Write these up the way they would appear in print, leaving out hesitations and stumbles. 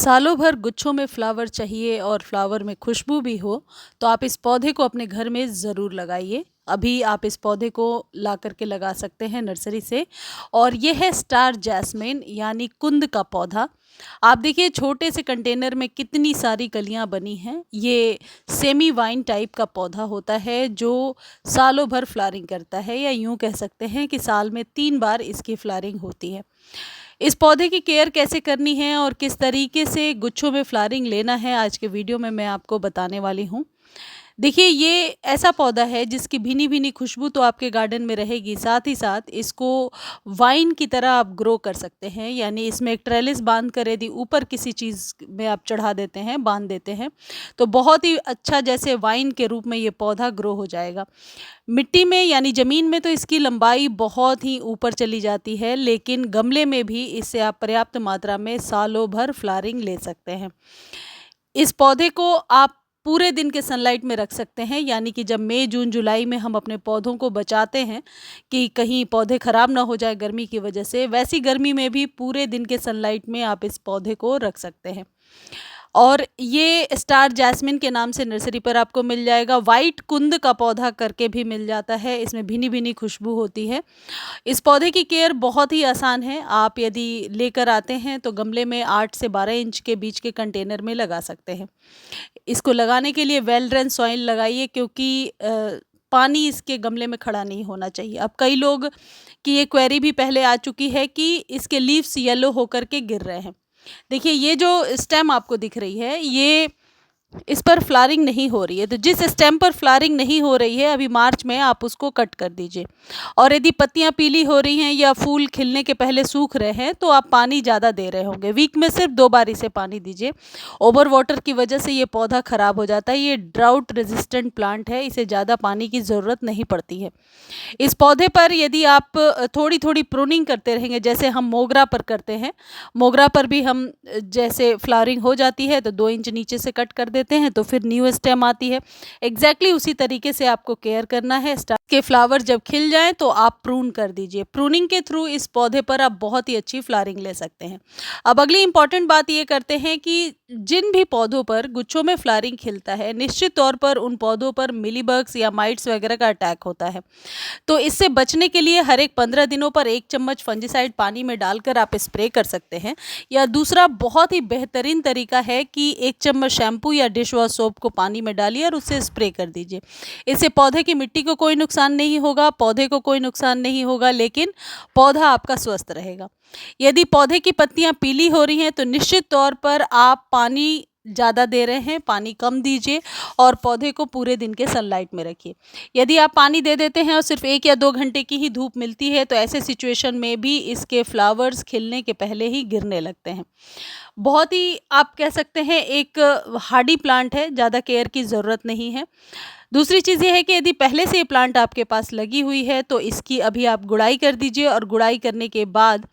सालों भर गुच्छों में फ्लावर चाहिए और फ्लावर में खुशबू भी हो, तो आप इस पौधे को अपने घर में ज़रूर लगाइए। अभी आप इस पौधे को ला करके लगा सकते हैं नर्सरी से। और ये है स्टार जैस्मिन यानी कुंद का पौधा। आप देखिए छोटे से कंटेनर में कितनी सारी कलियां बनी हैं। ये सेमी वाइन टाइप का पौधा होता है जो सालों भर फ्लावरिंग करता है, या यूं कह सकते हैं कि साल में 3 बार इसकी फ्लावरिंग होती है। इस पौधे की केयर कैसे करनी है और किस तरीके से गुच्छों में फ्लावरिंग लेना है, आज के वीडियो में मैं आपको बताने वाली हूँ। देखिए ये ऐसा पौधा है जिसकी भीनी भीनी खुशबू तो आपके गार्डन में रहेगी, साथ ही साथ इसको वाइन की तरह आप ग्रो कर सकते हैं। यानी इसमें एक ट्रेलिस बांध कर यदि ऊपर किसी चीज़ में आप चढ़ा देते हैं, बांध देते हैं, तो बहुत ही अच्छा जैसे वाइन के रूप में ये पौधा ग्रो हो जाएगा। मिट्टी में यानी ज़मीन में तो इसकी लंबाई बहुत ही ऊपर चली जाती है, लेकिन गमले में भी इससे आप पर्याप्त मात्रा में सालों भर फ्लावरिंग ले सकते हैं। इस पौधे को आप पूरे दिन के सनलाइट में रख सकते हैं। यानी कि जब मई जून जुलाई में हम अपने पौधों को बचाते हैं कि कहीं पौधे ख़राब ना हो जाए गर्मी की वजह से, वैसी गर्मी में भी पूरे दिन के सनलाइट में आप इस पौधे को रख सकते हैं। और ये स्टार जैस्मिन के नाम से नर्सरी पर आपको मिल जाएगा। वाइट कुंद का पौधा करके भी मिल जाता है, इसमें भीनी भीनी खुशबू होती है। इस पौधे की केयर बहुत ही आसान है। आप यदि लेकर आते हैं तो गमले में 8 से 12 इंच के बीच के कंटेनर में लगा सकते हैं। इसको लगाने के लिए वेल ड्रेन सॉइल लगाइए, क्योंकि पानी इसके गमले में खड़ा नहीं होना चाहिए। अब कई लोग की ये क्वेरी भी पहले आ चुकी है कि इसके लीव्स येलो होकर के गिर रहे हैं। देखिए ये जो स्टेम आपको दिख रही है, ये इस पर फ्लावरिंग नहीं हो रही है। तो जिस स्टेम पर फ्लावरिंग नहीं हो रही है अभी मार्च में, आप उसको कट कर दीजिए। और यदि पत्तियां पीली हो रही हैं या फूल खिलने के पहले सूख रहे हैं तो आप पानी ज़्यादा दे रहे होंगे। वीक में सिर्फ 2 बार इसे पानी दीजिए। ओवर वाटर की वजह से ये पौधा ख़राब हो जाता है। ये ड्राउट रेजिस्टेंट प्लांट है, इसे ज़्यादा पानी की ज़रूरत नहीं पड़ती है। इस पौधे पर यदि आप थोड़ी थोड़ी प्रूनिंग करते रहेंगे, जैसे हम मोगरा पर करते हैं, मोगरा पर भी हम जैसे फ्लावरिंग हो जाती है तो 2 इंच नीचे से कट कर देते हैं तो फिर न्यू स्टेम आती है। एग्जैक्टली उसी तरीके से आपको केयर करना है। स्टार के फ्लावर जब खिल जाएं तो आप प्रून कर दीजिए। प्रूनिंग के थ्रू इस पौधे पर आप बहुत ही अच्छी फ्लावरिंग ले सकते हैं। अब अगली इंपॉर्टेंट बात ये करते हैं कि जिन भी पौधों पर गुच्छों में फ्लावरिंग खिलता है, निश्चित तौर पर उन पौधों पर मिलीबग्स या माइट्स वगैरह का अटैक होता है। तो इससे बचने के लिए हर एक 15 दिनों पर 1 चम्मच फंजीसाइड पानी में डालकर आप स्प्रे कर सकते हैं। या दूसरा बहुत ही बेहतरीन तरीका है कि 1 चम्मच शैम्पू या डिश वॉश सोप को पानी में डालिए और उससे स्प्रे कर दीजिए। इससे पौधे की मिट्टी को कोई नुकसान नहीं होगा, पौधे को कोई नुकसान नहीं होगा, लेकिन पौधा आपका स्वस्थ रहेगा। यदि पौधे की पत्तियां पीली हो रही हैं तो निश्चित तौर पर आप पानी ज़्यादा दे रहे हैं, पानी कम दीजिए और पौधे को पूरे दिन के सनलाइट में रखिए। यदि आप पानी दे देते हैं और सिर्फ 1 या 2 घंटे की ही धूप मिलती है तो ऐसे सिचुएशन में भी इसके फ्लावर्स खिलने के पहले ही गिरने लगते हैं। बहुत ही आप कह सकते हैं एक हार्डी प्लांट है, ज़्यादा केयर की ज़रूरत नहीं है। दूसरी चीज़ ये है कि यदि पहले से ये प्लांट आपके पास लगी हुई है तो इसकी अभी आप गुड़ाई कर दीजिए, और गुड़ाई करने के बाद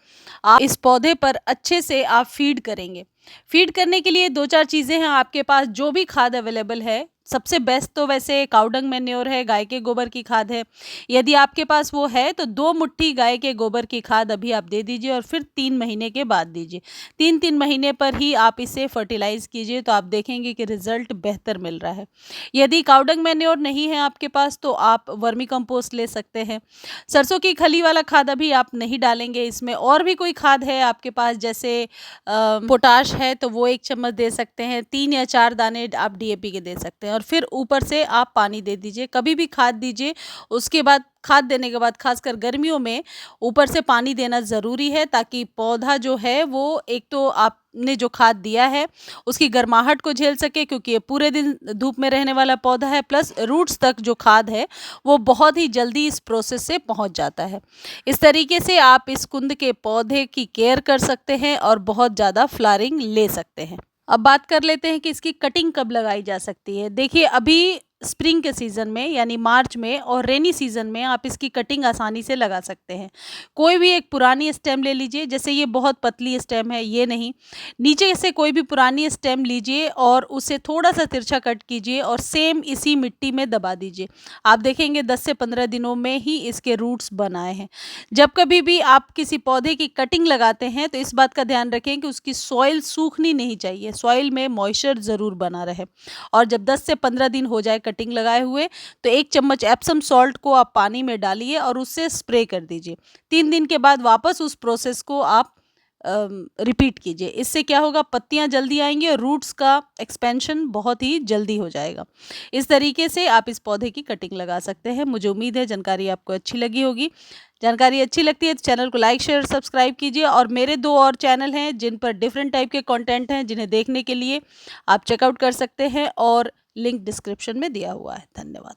आप इस पौधे पर अच्छे से आप फीड करेंगे। फीड करने के लिए 2-4 चीज़ें हैं आपके पास, जो भी खाद अवेलेबल है। सबसे बेस्ट तो वैसे काउडंग मैन्योर है, गाय के गोबर की खाद है। यदि आपके पास वो है तो 2 मुट्ठी गाय के गोबर की खाद अभी आप दे दीजिए और फिर 3 महीने के बाद दीजिए। 3-3 महीने पर ही आप इसे फर्टिलाइज़ कीजिए तो आप देखेंगे कि रिजल्ट बेहतर मिल रहा है। यदि काउडंग मैन्योर नहीं है आपके पास तो आप वर्मी कंपोस्ट ले सकते हैं। सरसों की खली वाला खाद अभी आप नहीं डालेंगे इसमें। और भी कोई खाद है आपके पास, जैसे पोटाश है तो वो 1 चम्मच दे सकते हैं। 3 या 4 दाने आप डीएपी के दे सकते हैं और फिर ऊपर से आप पानी दे दीजिए। कभी भी खाद दीजिए उसके बाद, खाद देने के बाद खासकर गर्मियों में ऊपर से पानी देना ज़रूरी है, ताकि पौधा जो है वो एक तो आपने जो खाद दिया है उसकी गर्माहट को झेल सके, क्योंकि ये पूरे दिन धूप में रहने वाला पौधा है, प्लस रूट्स तक जो खाद है वो बहुत ही जल्दी इस प्रोसेस से पहुंच जाता है। इस तरीके से आप इस कुंद के पौधे की केयर कर सकते हैं और बहुत ज़्यादा फ्लावरिंग ले सकते हैं। अब बात कर लेते हैं कि इसकी कटिंग कब लगाई जा सकती है। देखिए अभी स्प्रिंग के सीज़न में यानी मार्च में और रेनी सीज़न में आप इसकी कटिंग आसानी से लगा सकते हैं। कोई भी एक पुरानी स्टेम ले लीजिए, जैसे ये बहुत पतली स्टेम है, ये नहीं। नीचे से कोई भी पुरानी स्टेम लीजिए और उसे थोड़ा-सा तिरछा कट कीजिए और सेम इसी मिट्टी में दबा दीजिए। आप देखेंगे 10 से 15 दिनों में ही इसके रूट्स बन आए हैं। जब कभी भी आप किसी पौधे की कटिंग लगाते हैं तो इस बात का ध्यान रखें कि उसकी सॉइल सूखनी नहीं चाहिए, सॉइल में मॉइस्चर ज़रूर बना रहे। और जब 10 से 15 दिन हो जाए कटिंग लगाए हुए, तो 1 चम्मच एप्सम सॉल्ट को आप पानी में डालिए और उससे स्प्रे कर दीजिए। 3 दिन के बाद वापस उस प्रोसेस को आप रिपीट कीजिए। इससे क्या होगा, पत्तियाँ जल्दी आएँगी और रूट्स का एक्सपेंशन बहुत ही जल्दी हो जाएगा। इस तरीके से आप इस पौधे की कटिंग लगा सकते हैं। मुझे उम्मीद है जानकारी आपको अच्छी लगी होगी। जानकारी अच्छी लगती है तो चैनल को लाइक, शेयर, सब्सक्राइब कीजिए और मेरे 2 और चैनल हैं जिन पर डिफरेंट टाइप के कंटेंट हैं, जिन्हें देखने के लिए आप चेकआउट कर सकते हैं और लिंक डिस्क्रिप्शन में दिया हुआ है। धन्यवाद।